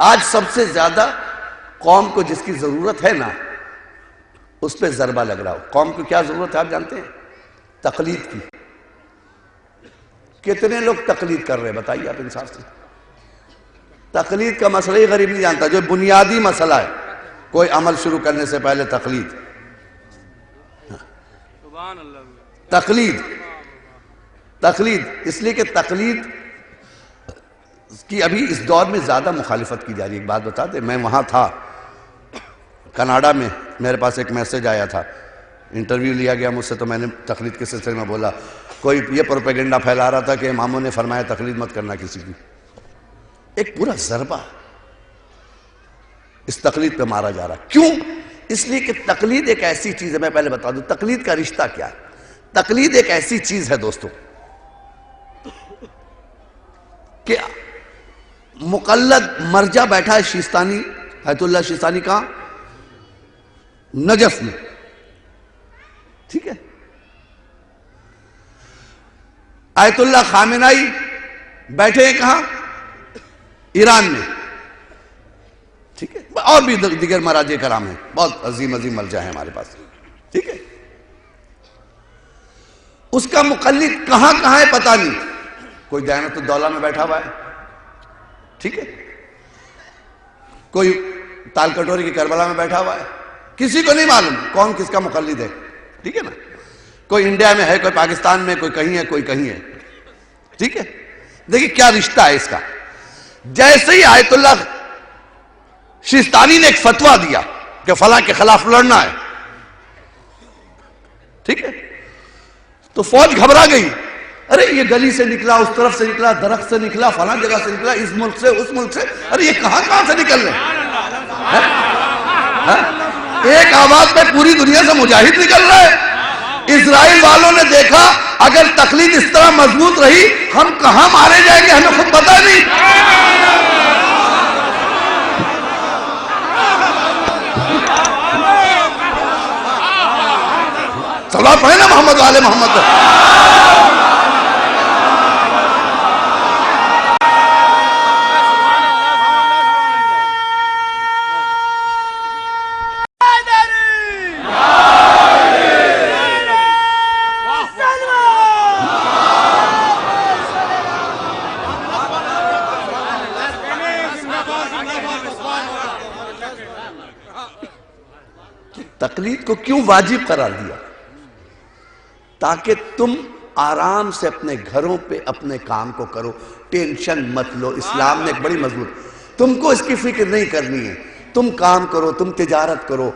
آج سب سے زیادہ قوم کو جس کی ضرورت ہے نا اس پہ ضربہ لگ رہا ہو. قوم کو کیا ضرورت ہے آپ جانتے ہیں؟ تقلید کی. کتنے لوگ تقلید کر رہے ہیں بتائیے آپ انصاف سے؟ تقلید کا مسئلہ ہی غریب نہیں جانتا. جو بنیادی مسئلہ ہے کوئی عمل شروع کرنے سے پہلے تقلید. تقلید اس لیے کہ تقلید کی ابھی اس دور میں زیادہ مخالفت کی جا رہی ہے. ایک بات بتا دیں, میں وہاں تھا کینیڈا میں, میرے پاس ایک میسج آیا تھا, انٹرویو لیا گیا مجھ سے, تو میں نے تقلید کے سلسلے میں بولا. کوئی یہ پروپیگنڈا پھیلا رہا تھا کہ اماموں نے فرمایا تقلید مت کرنا کسی کی. ایک پورا ضربہ اس تقلید پہ مارا جا رہا. کیوں؟ اس لیے کہ تقلید ایک ایسی چیز ہے, میں پہلے بتا دوں تقلید کا رشتہ کیا ہے. تقلید ایک ایسی چیز ہے دوستو کہ مقلد مرجع بیٹھا ہے شیستانی, آیت اللہ شیستانی کہاں؟ نجف میں, ٹھیک ہے. آیت اللہ خامنائی بیٹھے ہیں کہاں؟ ایران میں, ٹھیک ہے. اور بھی دیگر مراجع کرام ہیں, بہت عظیم عظیم مرجع ہیں ہمارے پاس, ٹھیک ہے. اس کا مقلد کہاں کہاں ہے پتہ نہیں. کوئی دیانت الدولہ میں بیٹھا ہوا ہے, ٹھیک ہے. کوئی تال کٹوری کی کربلا میں بیٹھا ہوا ہے, کسی کو نہیں معلوم کون کس کا مقلد ہے, ٹھیک ہے نا. کوئی انڈیا میں ہے, کوئی پاکستان میں, کوئی کہیں ہے, کوئی کہیں ہے, ٹھیک ہے. دیکھیں کیا رشتہ ہے اس کا. جیسے ہی آیت اللہ شیستانی نے ایک فتویٰ دیا کہ فلاں کے خلاف لڑنا ہے, ٹھیک ہے, تو فوج گھبرا گئی. ارے یہ گلی سے نکلا, اس طرف سے نکلا, درخت سے نکلا, فلاں جگہ سے نکلا, اس ملک سے, اس ملک سے, ارے یہ کہاں کہاں سے نکل رہے ہیں؟ ایک آواز پہ پوری دنیا سے مجاہد نکل رہا ہے. اسرائیل والوں نے دیکھا اگر تقلید اس طرح مضبوط رہی ہم کہاں مارے جائیں گے ہمیں خود پتہ نہیں. صلوات پڑھیں نا محمد والے محمد. تقلید کو کیوں واجب قرار دیا؟ تاکہ تم آرام سے اپنے گھروں پہ اپنے کام کو کرو, ٹینشن مت لو. اسلام نے ایک بڑی مضبوط, تم کو اس کی فکر نہیں کرنی ہے. تم کام کرو, تم تجارت کرو,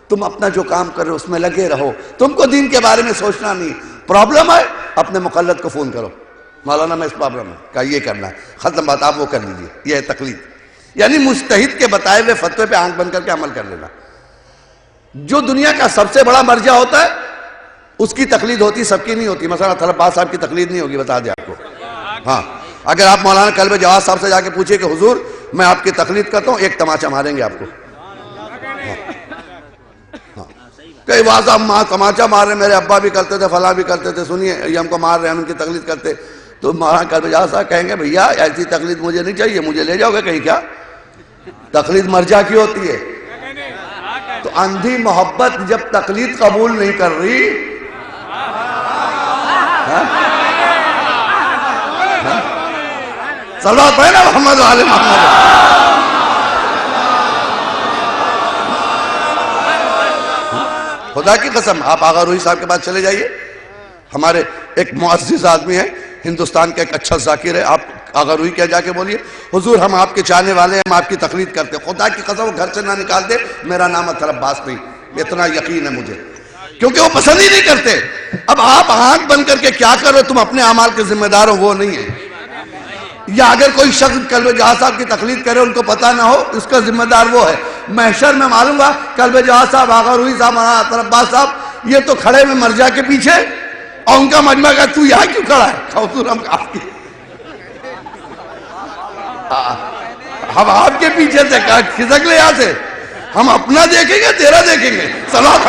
تم اپنا جو کام کر رہے ہو اس میں لگے رہو. تم کو دین کے بارے میں سوچنا نہیں. پرابلم ہے اپنے مقلد کو فون کرو, مولانا میں اس پرابلم ہے, کہا یہ کرنا ہے, ختم بات, آپ وہ کر لیجئے. یہ ہے تقلید, یعنی مجتہد کے بتائے ہوئے فتوے پہ آنکھ بند کر کے عمل کر لینا. جو دنیا کا سب سے بڑا مرجع ہوتا ہے اس کی تقلید ہوتی, سب کی نہیں ہوتی. مثلا طلب باز صاحب کی تقلید نہیں ہوگی, بتا دیں آپ کو. ہاں, اگر آپ مولانا قلب جواز صاحب سے جا کے پوچھیں کہ حضور میں آپ کی تقلید کرتا ہوں, ایک تماچا ماریں گے آپ کو. کئی واضح تماچا مار رہے, میرے ابا بھی کرتے تھے, فلاں بھی کرتے تھے, سنیے یہ ہم کو مار رہے ہیں, ہم ان کی تقلید کرتے. تو مولانا قلب جواز صاحب کہیں گے بھیا ایسی تقلید مجھے نہیں چاہیے, مجھے لے جاؤ گے کہیں کیا؟ تقلید مرجع کی ہوتی ہے. تو اندھی محبت جب تقلید قبول نہیں کر رہی, صلوات پڑھیں نا محمد والے محمد. خدا کی قسم آپ آغا روحی صاحب کے پاس چلے جائیے, ہمارے ایک معزز آدمی ہے, ہندوستان کا ایک اچھا ذاکر ہے. آپ آغا روحی کیا جا کے بولیے حضور ہم آپ کے چاہنے والے ہیں, ہم آپ کی تقلید کرتے ہیں. خدا کی قسم وہ گھر سے نہ نکال دے, میرا نام اطہر عباس نہیں, اتنا یقین ہے مجھے, کیونکہ وہ پسند ہی نہیں کرتے. اب آپ آنکھ بند کر کے کیا کرو, تم اپنے اعمال کے ذمہ دار ہو, وہ نہیں ہے. یا اگر کوئی شخص قلب جواز صاحب کی تقلید کرے ان کو پتہ نہ ہو, اس کا ذمہ دار وہ ہے. محشر میں معلوم ہوا قلب جواز صاحب, آغا روحی صاحب, اطہر عباس صاحب یہ تو کھڑے میں مرجع کے پیچھے, اور ان کا مجمع کہا تو یہاں کیوں کھڑا ہے؟ حضور ہم آپ کے پیچھے سے کھسک لے یہاں سے, ہم اپنا دیکھیں گے تیرا دیکھیں گے. صلوات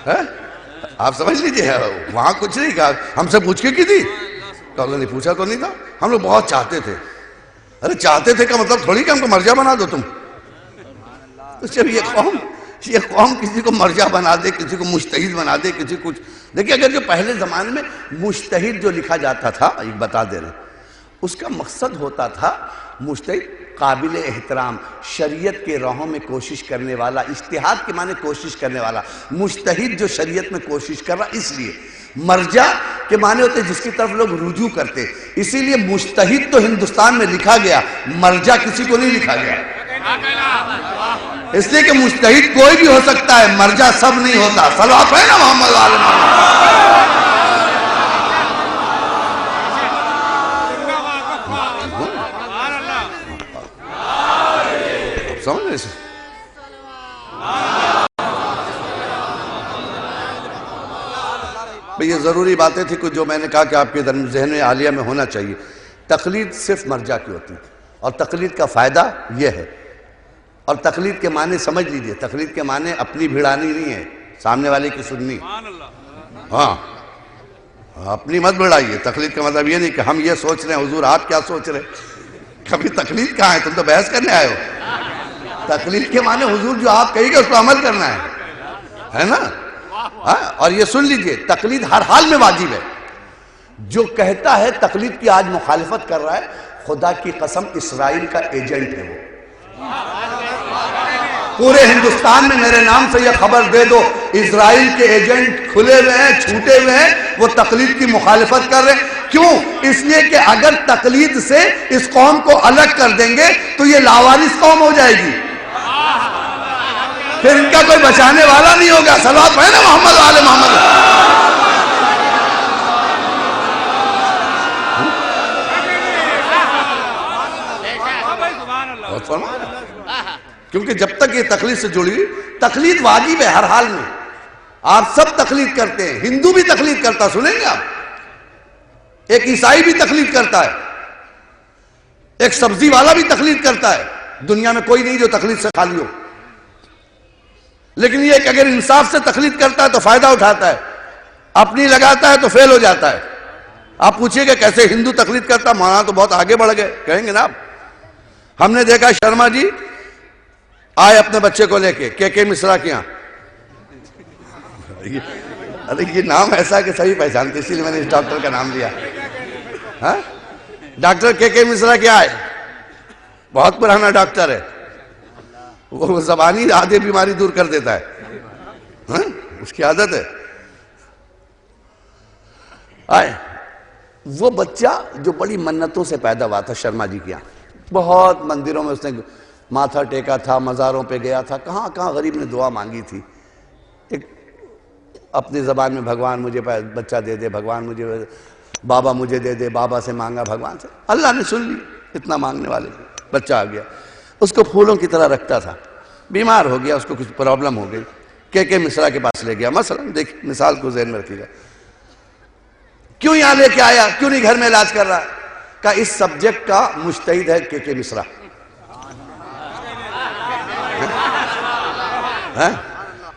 ہے آپ سمجھ لیجئے وہاں کچھ نہیں کہا, ہم سے پوچھ کے کی تھی, اللہ نے پوچھا تو نہیں تھا. ہم لوگ بہت چاہتے تھے. ارے چاہتے تھے کا مطلب تھوڑی کہ ہم کو مرجع بنا دو تم. تو جب یہ قوم کسی کو مرجع بنا دے, کسی کو مجتہد بنا دے, کسی کچھ, دیکھیں اگر جو پہلے زمانے میں مجتہد جو لکھا جاتا تھا, ایک بتا دے رہے ہیں, اس کا مقصد ہوتا تھا مجتہد قابل احترام, شریعت کے راہوں میں کوشش کرنے والا, اجتہاد کے معنی کوشش کرنے والا, مجتہد جو شریعت میں کوشش کر رہا. اس لیے مرجع کے معنی ہوتے جس کی طرف لوگ رجوع کرتے, اسی لیے مجتہد تو ہندوستان میں لکھا گیا, مرجع کسی کو نہیں لکھا گیا. اس لیے کہ مجتہد کوئی بھی ہو سکتا ہے, مرجع سب نہیں ہوتا. صلوات ہے نا محمد علیہ محمد. سمجھ رہے سے یہ ضروری باتیں تھی کچھ جو میں نے کہا کہ آپ کے ذہن میں عالیہ میں ہونا چاہیے. تقلید صرف مرجع کی ہوتی, اور تقلید کا فائدہ یہ ہے, اور تقلید کے معنی سمجھ لیجئے, تقلید کے معنی اپنی بھڑانی نہیں ہے, سامنے والے کی سننی. ہاں اپنی مت بڑھائیے. تقلید کا مطلب یہ نہیں کہ ہم یہ سوچ رہے ہیں, حضور آپ کیا سوچ رہے ہیں, کبھی تقلید کہاں ہے, تم تو بحث کرنے آئے ہو. تقلید کے معنی حضور جو آپ کہیں گے اس پر عمل کرنا ہے نا. اور یہ سن لیجئے, تقلید ہر حال میں واجب ہے. جو کہتا ہے تقلید کی آج مخالفت کر رہا ہے, خدا کی قسم اسرائیل کا ایجنٹ ہے. وہ پورے ہندوستان میں میرے نام سے یہ خبر دے دو, اسرائیل کے ایجنٹ کھلے ہوئے ہیں, چھوٹے ہوئے ہیں, وہ تقلید کی مخالفت کر رہے ہیں. کیوں؟ اس لیے کہ اگر تقلید سے اس قوم کو الگ کر دیں گے تو یہ لاوارث قوم ہو جائے گی, پھر ان کا کوئی بچانے والا نہیں ہوگا. صلوات ہے نا محمد آل محمد. کیونکہ جب تک یہ تقلید سے جڑی, تقلید واجب ہے ہر حال میں. آپ سب تقلید کرتے ہیں, ہندو بھی تقلید کرتا, سنیں گے آپ, ایک عیسائی بھی تقلید کرتا ہے, ایک سبزی والا بھی تقلید کرتا ہے. دنیا میں کوئی نہیں جو تقلید سے خالی ہو. لیکن یہ کہ اگر انصاف سے تقلید کرتا ہے تو فائدہ اٹھاتا ہے, اپنی لگاتا ہے تو فیل ہو جاتا ہے. آپ پوچھئے کہ کیسے ہندو تقلید کرتا, مولانا تو بہت آگے بڑھ گئے, کہیں گے نا آپ. ہم نے دیکھا شرما جی آئے اپنے بچے کو لے کے مصرا کے یہاں. ارے یہ نام ایسا کہ سبھی پہچانتے, اسی لیے میں نے اس ڈاکٹر کا نام لیا. ڈاکٹر کے مصرا کیا ہے, بہت پرانا ڈاکٹر ہے, وہ زبانی آدھے بیماری دور کر دیتا ہے, اس کی عادت ہے. آئے وہ بچہ جو بڑی منتوں سے پیدا ہوا تھا شرما جی کے یہاں, بہت مندروں میں اس نے ماتھا ٹیکا تھا, مزاروں پہ گیا تھا, کہاں کہاں غریب نے دعا مانگی تھی. ایک اپنی زبان میں بھگوان مجھے بچہ دے دے, بھگوان مجھے, بابا مجھے دے دے, بابا سے مانگا بھگوان سے, اللہ نے سن لی, اتنا مانگنے والے بچہ آ گیا. اس کو پھولوں کی طرح رکھتا تھا, بیمار ہو گیا, اس کو کچھ پرابلم ہو گئی, کے مصرا کے پاس لے گیا. مثلا دیکھ مثال کو ذہن میں رکھیے گا, کیوں یہاں لے کے آیا, کیوں نہیں گھر میں علاج کر رہا, کہ اس سبجیکٹ کا مجتہد ہے کے مصرا.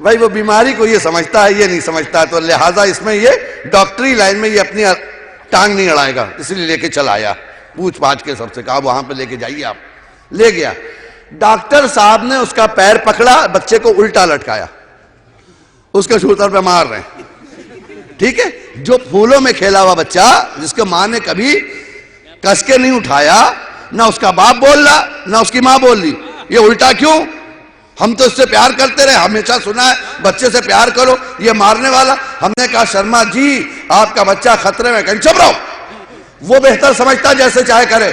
بھائی وہ بیماری کو یہ سمجھتا ہے, یہ نہیں سمجھتا ہے, تو لہٰذا اس میں یہ ڈاکٹری لائن میں یہ اپنی ٹانگ نہیں اڑائے گا, اس لیے لے کے چل آیا, پوچھ پاچھ کے سب سے کہا وہاں پہ لے کے جائیے. آپ لے گیا, ڈاکٹر صاحب نے اس کا پیر پکڑا, بچے کو الٹا لٹکایا, اس کے شوتر پہ مار رہے ہیں. ٹھیک ہے, جو پھولوں میں کھیلا ہوا بچہ جس کے ماں نے کبھی کس کے نہیں اٹھایا, نہ اس کا باپ بول رہا نہ اس کی ماں بول رہی, یہ الٹا کیوں؟ ہم تو اس سے پیار کرتے رہے, ہمیشہ سنا ہے بچے سے پیار کرو, یہ مارنے والا. ہم نے کہا شرما جی آپ کا بچہ خطرے میں, کہیں چپ رہو, وہ بہتر سمجھتا جیسے چاہے کرے.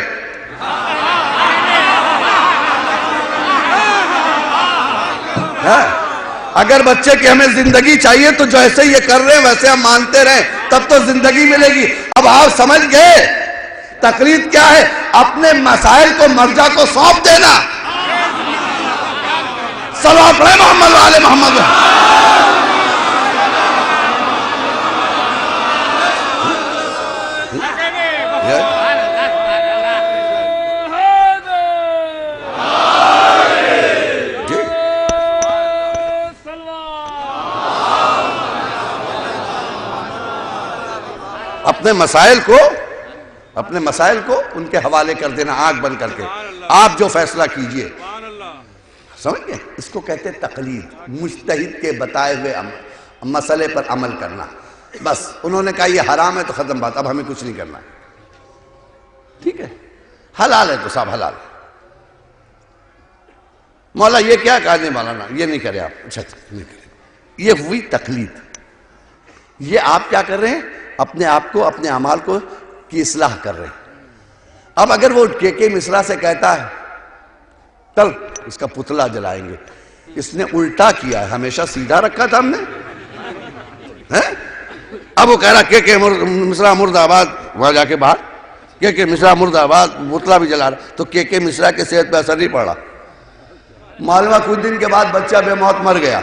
اگر بچے کی ہمیں زندگی چاہیے تو جیسے یہ کر رہے ہیں ویسے ہم مانتے رہیں, تب تو زندگی ملے گی. اب آپ سمجھ گئے تقلید کیا ہے, اپنے مسائل کو مرجع کو سونپ دینا. صلوات ہے محمد والے محمد. اپنے مسائل کو ان کے حوالے کر دینا آنکھ بند کر کے، آپ جو فیصلہ کیجئے. سمجھ گئے؟ اس کو کہتے تقلید، مجتہد کے بتائے ہوئے مسئلے پر عمل کرنا. بس انہوں نے کہا یہ حرام ہے تو ختم بات، اب ہمیں کچھ نہیں کرنا. ٹھیک ہے، حلال ہے تو صاحب حلال. مولا یہ کیا کہا؟ نہیں مولانا یہ نہیں کرے آپ. اچھا نہیں کرے. یہ ہوئی تقلید. یہ آپ کیا کر رہے ہیں؟ اپنے آپ کو، اپنے اعمال کو کی اصلاح کر رہے ہیں. اب اگر وہ کے مصرا سے کہتا ہے کل اس کا پتلا جلائیں گے، اس نے الٹا کیا ہے، ہمیشہ سیدھا رکھا تھا ہم نے. اب وہ کہہ رہا کے مصرا مرد آباد، وہاں جا کے باہر کے مصرا مرد آباد، پتلا بھی جلا رہا. تو کے مصرا کے صحت پہ اثر نہیں پڑا. معلومہ کچھ دن کے بعد بچہ بے موت مر گیا.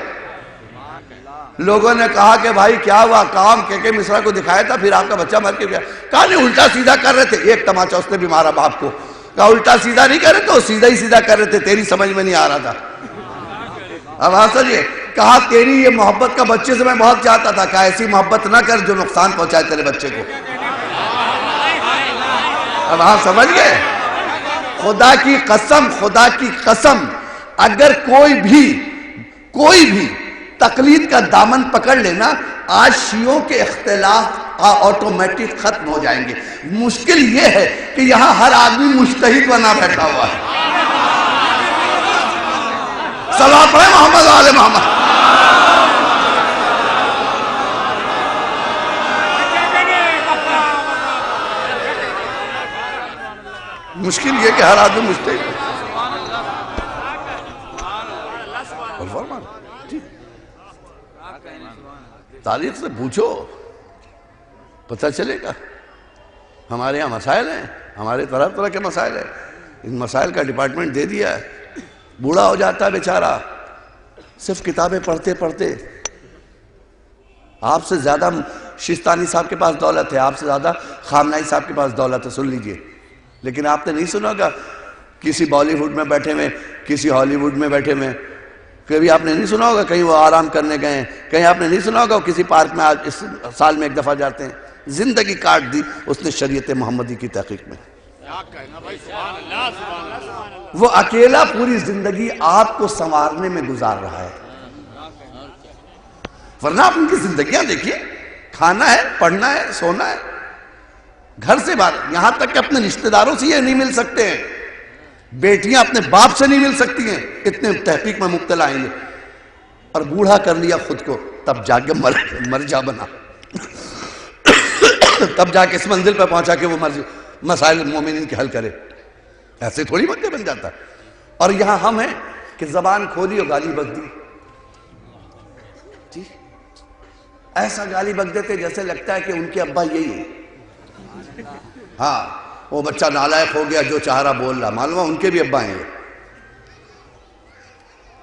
لوگوں نے کہا کہ بھائی کیا ہوا؟ کام کے مصرا کو دکھایا تھا، پھر آپ کا بچہ مر کے گیا. کہا نہیں الٹا سیدھا کر رہے تھے. ایک تماچا اس نے بھی مارا باپ کو. کہا الٹا سیدھا نہیں کر رہے تو سیدھا ہی سیدھا کر رہے تھے، تیری سمجھ میں نہیں آ رہا تھا. اب ہاں سمجھے. کہا تیری یہ محبت کا بچے سے میں بہت چاہتا تھا. کہا ایسی محبت نہ کر جو نقصان پہنچائے تیرے بچے کو. اب ہاں سمجھ گئے. خدا کی قسم اگر کوئی بھی تقلید کا دامن پکڑ لینا، آج شیعوں کے اختلاف آٹومیٹک ختم ہو جائیں گے. مشکل یہ ہے کہ یہاں ہر آدمی مجتہد بنا بیٹھا ہوا ہے. صلوات پڑھیں محمد آل محمد. مشکل یہ کہ ہر آدمی مجتہد ہے. تاریخ سے پوچھو پتہ چلے گا. ہمارے یہاں مسائل ہیں، ہمارے طرح کے مسائل ہیں. ان مسائل کا ڈپارٹمنٹ دے دیا ہے. بوڑھا ہو جاتا ہے بیچارہ صرف کتابیں پڑھتے پڑھتے. آپ سے زیادہ شستانی صاحب کے پاس دولت ہے، آپ سے زیادہ خامنائی صاحب کے پاس دولت ہے، سن لیجئے. لیکن آپ نے نہیں سنا ہوگا کسی بالی ووڈ میں بیٹھے ہوئے، کسی ہالی ووڈ میں بیٹھے ہوئے. کبھی آپ نے نہیں سنا ہوگا کہیں وہ آرام کرنے گئے ہیں. کہیں آپ نے نہیں سنا ہوگا وہ کسی پارک میں آج اس سال میں ایک دفعہ جاتے ہیں. زندگی کاٹ دی اس نے شریعت محمدی کی تحقیق میں. وہ اکیلا پوری زندگی آپ کو سنوارنے میں گزار رہا ہے. ورنہ آپ ان کی زندگیاں دیکھیے. کھانا ہے، پڑھنا ہے، سونا ہے، گھر سے باہر. یہاں تک کہ اپنے رشتہ داروں سے یہ نہیں مل سکتے ہیں. بیٹیاں اپنے باپ سے نہیں مل سکتی ہیں، اتنے تحقیق میں مبتلا ہیں. اور بوڑھا کر لیا خود کو، تب جا کے مر جا بنا. تب جا کے اس منزل پہ پہنچا کہ وہ مسائل مومنین کے حل کرے. ایسے تھوڑی بندے بن جاتا. اور یہاں ہم ہیں کہ زبان کھولی اور گالی بک دی. جی ایسا گالی بک دیتے جیسے لگتا ہے کہ ان کے ابا یہی ہے. ہاں وہ بچہ نالائق ہو گیا، جو چاہ رہا بول رہا. معلوم ہے ان کے بھی ابا ہیں.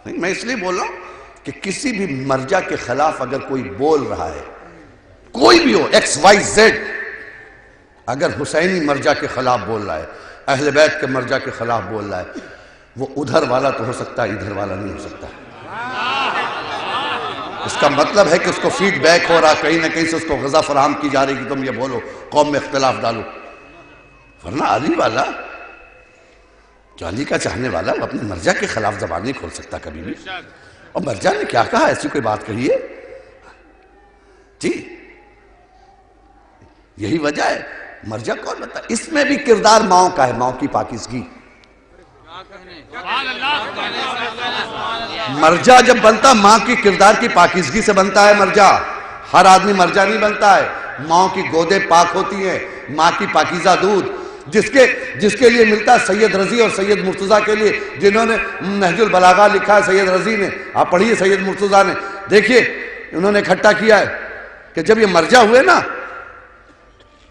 میں اس لیے بول رہا ہوں کہ کسی بھی مرجع کے خلاف اگر کوئی بول رہا ہے، کوئی بھی ہو، ایکس وائی زیڈ، اگر حسینی مرجع کے خلاف بول رہا ہے، اہل بیت کے مرجع کے خلاف بول رہا ہے، وہ ادھر والا تو ہو سکتا ہے، ادھر والا نہیں ہو سکتا. اس کا مطلب ہے کہ اس کو فیڈ بیک ہو رہا، کہیں نہ کہیں سے اس کو غذا فراہم کی جا رہی کہ تم یہ بولو، قوم میں اختلاف ڈالو. ورنہ علی والا، جو علی کا چاہنے والا، وہ اپنے مرجع کے خلاف زبان نہیں کھول سکتا کبھی بھی. اور مرجع نے کیا کہا؟ ایسی کوئی بات کہی ہے؟ جی یہی وجہ ہے. مرجع کون بتا؟ اس میں بھی کردار ماؤں کا ہے، ماؤں کی پاکیزگی. مرجع جب بنتا ماں کی کردار کی پاکیزگی سے بنتا ہے مرجع. ہر آدمی مرجع نہیں بنتا ہے. ماں کی گودیں پاک ہوتی ہیں، ماں کی پاکیزہ دودھ جس کے لیے ملتا ہے سید رضی اور سید مرتضیٰ کے لیے، جنہوں نے نہج البلاغہ لکھا ہے سید رضی نے. آپ پڑھیے سید مرتضیٰ نے، دیکھیے انہوں نے اکٹھا کیا ہے کہ جب یہ مرجع ہوئے نا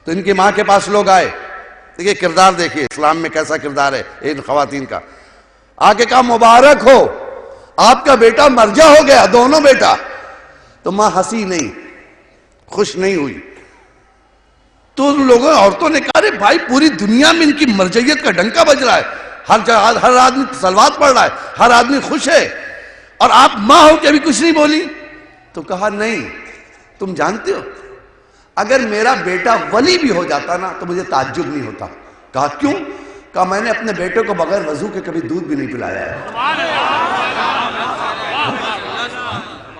تو ان کی ماں کے پاس لوگ آئے. دیکھیے کردار، دیکھیے اسلام میں کیسا کردار ہے ان خواتین کا. آگے کہا مبارک ہو آپ کا بیٹا مرجع ہو گیا، دونوں بیٹا. تو ماں ہنسی نہیں، خوش نہیں ہوئی. تو لوگوں عورتوں نے کہا رے بھائی پوری دنیا میں ان کی مرجعیت کا ڈنکا بج رہا ہے، ہر جگہ ہر آدمی صلوات پڑھ رہا ہے، ہر آدمی خوش ہے، اور آپ ماں ہو کے بھی کچھ نہیں بولی. تو کہا نہیں، تم جانتے ہو اگر میرا بیٹا ولی بھی ہو جاتا نا تو مجھے تعجب نہیں ہوتا. کہا کیوں؟ کہا میں نے اپنے بیٹے کو بغیر وضو کے کبھی دودھ بھی نہیں پلایا ہے.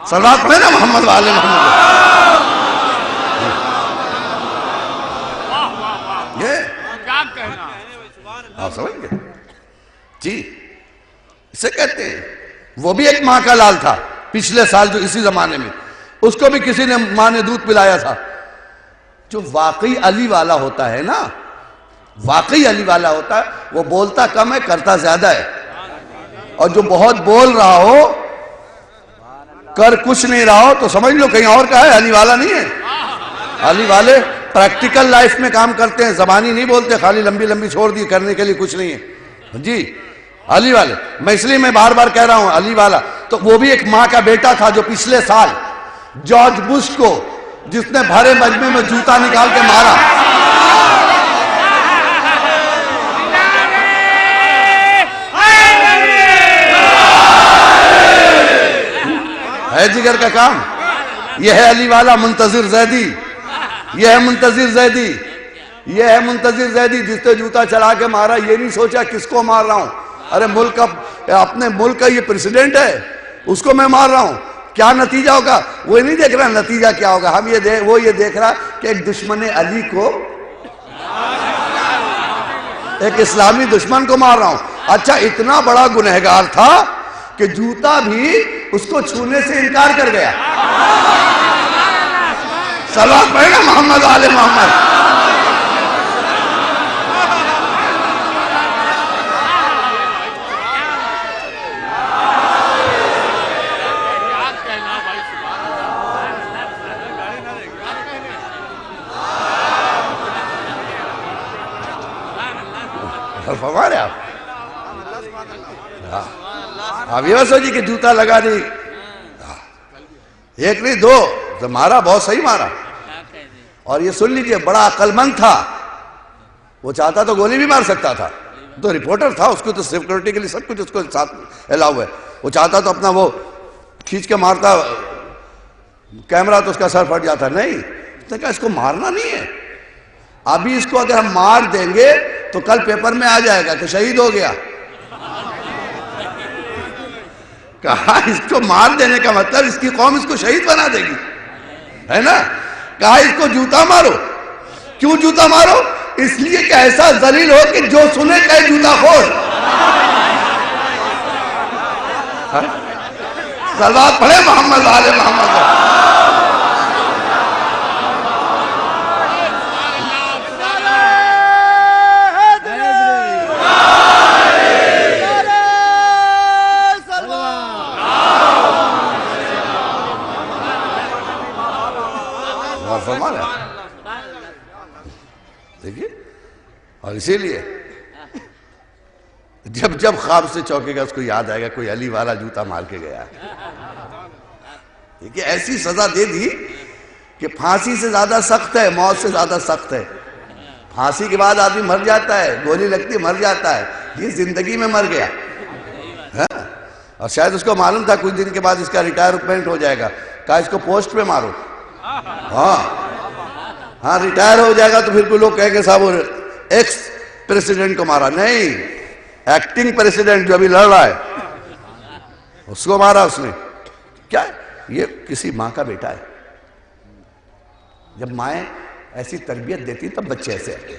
صلوات پڑھیں نا محمد والے محمد. آپ سمجھ گئے جی؟ اسے کہتے ہیں وہ بھی ایک ماں کا لال تھا پچھلے سال جو اسی زمانے میں، اس کو بھی کسی نے ماں نے دودھ پلایا تھا. جو واقعی علی والا ہوتا ہے نا، واقعی علی والا ہوتا ہے، وہ بولتا کم ہے کرتا زیادہ ہے. اور جو بہت بول رہا ہو کر کچھ نہیں رہا ہو تو سمجھ لو کہیں اور کا ہے، علی والا نہیں ہے. علی والے پریکٹیکل لائف میں کام کرتے ہیں، زبانی نہیں بولتے خالی لمبی لمبی چھوڑ دی کرنے کے لیے کچھ نہیں ہے جی. علی والے میں اس لیے میں بار بار کہہ رہا ہوں علی والا. تو وہ بھی ایک ماں کا بیٹا تھا جو پچھلے سال جارج بش کو جس نے بھرے مجمع میں جوتا نکال کے مارا، ہے جگر کا کام. یہ ہے علی والا منتظر زیدی. یہ ہے منتظر زیدی. یہ ہے منتظر زیدی جس نے جوتا چلا کے مارا. یہ نہیں سوچا کس کو مار رہا ہوں. ارے ملک اپنے ملک کا یہ پریزیڈنٹ ہے، اس کو میں مار رہا ہوں، کیا نتیجہ ہوگا وہ نہیں دیکھ رہا. نتیجہ کیا ہوگا ہم وہ یہ دیکھ رہا کہ ایک دشمن علی کو، ایک اسلامی دشمن کو مار رہا ہوں. اچھا اتنا بڑا گنہگار تھا کہ جوتا بھی اس کو چھونے سے انکار کر گیا. صلوات پڑھیں نا محمد آل محمد. فرما رہے آپ یہ بس ہو جی کہ جوتا لگا دی، ایک نہیں دو تو مارا، بہت صحیح مارا. اور یہ سن لیجئے بڑا عقل مند تھا، وہ چاہتا تو گولی بھی مار سکتا تھا، تو رپورٹر تھا، اس کو تو سیکورٹی کے لیے سب کچھ اس کو ساتھ الاؤ ہے. وہ چاہتا تو اپنا وہ کھینچ کے مارتا، کیمرہ تو اس کا سر پھٹ جاتا. نہیں، اس نے کہا اس کو مارنا نہیں ہے، ابھی اس کو اگر ہم مار دیں گے تو کل پیپر میں آ جائے گا کہ شہید ہو گیا. کہا اس کو مار دینے کا مطلب اس کی قوم اس کو شہید بنا دے گی، ہے نا. کہا اس کو جوتا مارو. کیوں جوتا مارو؟ اس لیے کہ ایسا ذلیل ہو کہ جو سنے کہے جوتا خور. صلوات پڑھے محمد آل محمد. دیکھیے، اور اسی لیے جب جب خواب سے چوکے گا اس کو یاد آئے گا کوئی علی والا جوتا مار کے گیا ہے. دیکھیے ایسی سزا دے دی کہ پھانسی سے زیادہ سخت ہے، موت سے زیادہ سخت ہے. پھانسی کے بعد آدمی مر جاتا ہے، گولی لگتی مر جاتا ہے، یہ زندگی میں مر گیا. اور شاید اس کو معلوم تھا کچھ دن کے بعد اس کا ریٹائرمنٹ ہو جائے گا. کہا اس کو پوسٹ پہ مارو. ہاں ریٹائر ہو جائے گا تو پھر کوئی لوگ کہیں گے صاحب وہ ایکس پریسیڈنٹ کو مارا. نہیں، ایکٹنگ پریسیڈنٹ جو ابھی لڑ رہا ہے اس کو مارا اس نے. کیا ہے یہ؟ کسی ماں کا بیٹا ہے. جب مائیں ایسی تربیت دیتی تب بچے ایسے آتے.